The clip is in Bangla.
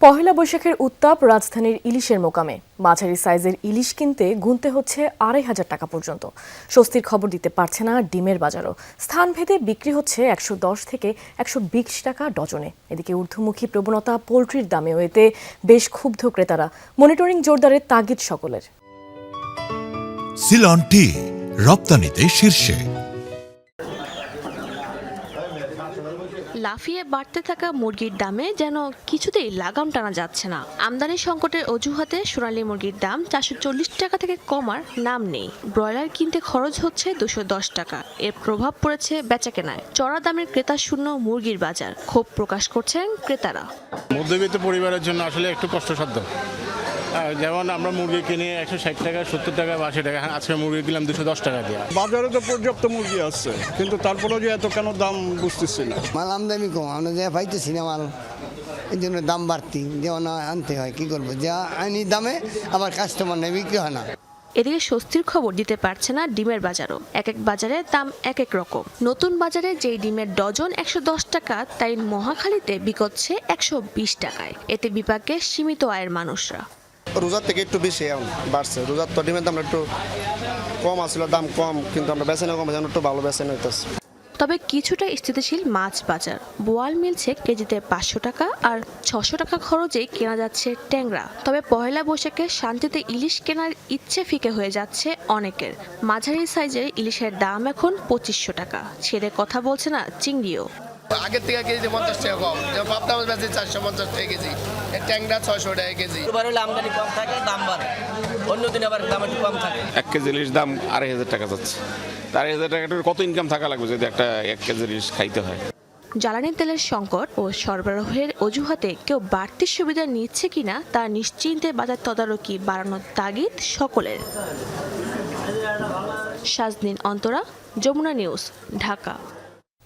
পহেলা বৈশাখের উত্তাপ রাজধানীর ইলিশের মোকামে। মাঝারি সাইজের ইলিশ কিনতে গুনতে হচ্ছে ২৫০০ টাকা পর্যন্ত। স্বস্তির খবর দিতে পারছে না ডিমের বাজারও। স্থানভেদে বিক্রি হচ্ছে ১১০ থেকে ১২০ টাকা ডজনে। এদিকে ঊর্ধ্বমুখী প্রবণতা পোলট্রির দামেও, এতে বেশ ক্ষুব্ধ ক্রেতারা। মনিটরিং জোরদারের তাগিদ সকলের। সিলন টি রপ্তানিতে শীর্ষে। লাফিয়ে বাড়তে থাকা মুরগির দামে যেন কিছুতেই লাগাম টানা যাচ্ছে না। আমদানি সংকটের অজুহাতে সোনালী মুরগির দাম ৪৪০ টাকা থেকে কমার নাম নেই। ব্রয়লার কিনতে খরচ হচ্ছে ২১০ টাকা। এর প্রভাব পড়েছে বেচাকেনায়। চড়া দামের ক্রেতা শূন্য মুরগির বাজার। ক্ষোভ প্রকাশ করছেন ক্রেতারা। মধ্যবিত্ত পরিবারের জন্য আসলে একটু কষ্টসাধ্য। যেমন আমরা মুরগি কিনে ১৬০ টাকা, ৭০ টাকা, ৮০ টাকা, আজকে মুরগি কিনলাম ২১০ টাকা দিয়ে। বাজারে তো পর্যাপ্ত মুরগি আছে, কিন্তু তারপরেও যে এত কেন দাম বুঝতেছি না। মাল আমদানি কম, আমরা যা পাইতেছি না মাল, এই জন্য দাম বাড়তি, যেমন আনতে হয়। কি করবো, যা আইনি দামে আবার কাস্টমার নেই, বিক্রি হয় না। এদিকে স্বস্তির খবর দিতে পারছে না ডিমের বাজারও। এক এক বাজারে দাম এক এক রকম। নতুন বাজারে যেই ডিমের ডজন ১১০ টাকা, তাই মহাখালীতে বিকোচ্ছে ১২০ টাকায়। এতে বিপাকে সীমিত আয়ের মানুষরা। রোজার থেকে একটু বেশি এখন বাড়ছে। রোজার তো ডিমের দাম একটু কম আসছিল, দাম কম, কিন্তু আমরা বেচে না কম, যেন একটু ভালো বেচে নিতেছি। তবে কিছুটা স্থিতিশীল মাছ বাজার। বোয়াল মিলছে কেজিতে ৫০০ টাকা, আর ৬০০ টাকা খরচেই কেনা যাচ্ছে ট্যাংরা। তবে পহেলা বৈশাখে শান্তিতে ইলিশ কেনার ইচ্ছে ফিকে হয়ে যাচ্ছে অনেকের। মাঝারি সাইজের ইলিশের দাম এখন ২৫০০ টাকা। ছেড়ে কথা বলছে না চিংড়িও। আগের থেকে কেজিতে ৫০ টাকা কম। যেমন পাবদা মাছ বেচে ৪৫০ টাকা কেজি, ট্যাংরা ৬০০ টাকা কেজি। এবার হলে আমদানি কম থাকে, দাম বাড়ে। অন্য দিন আবার দাম একটু কম থাকে। ১ কেজি ইলিশ দাম ২৫০০ টাকা যাচ্ছে। ২৫০০ টাকার কত ইনকাম থাকা লাগবে যদি একটা ১ কেজি ইলিশ খাইতে হয়? জ্বালানি তেলের সংকট ও সরবরাহের অজুহাতে কেউ বাড়তি সুবিধা নিচ্ছে কিনা তা নিশ্চিন্তে বাজার তদারকি বাড়ানোর তাগিদ সকলের। শাজনীন অন্তরা, যমুনা নিউজ, ঢাকা।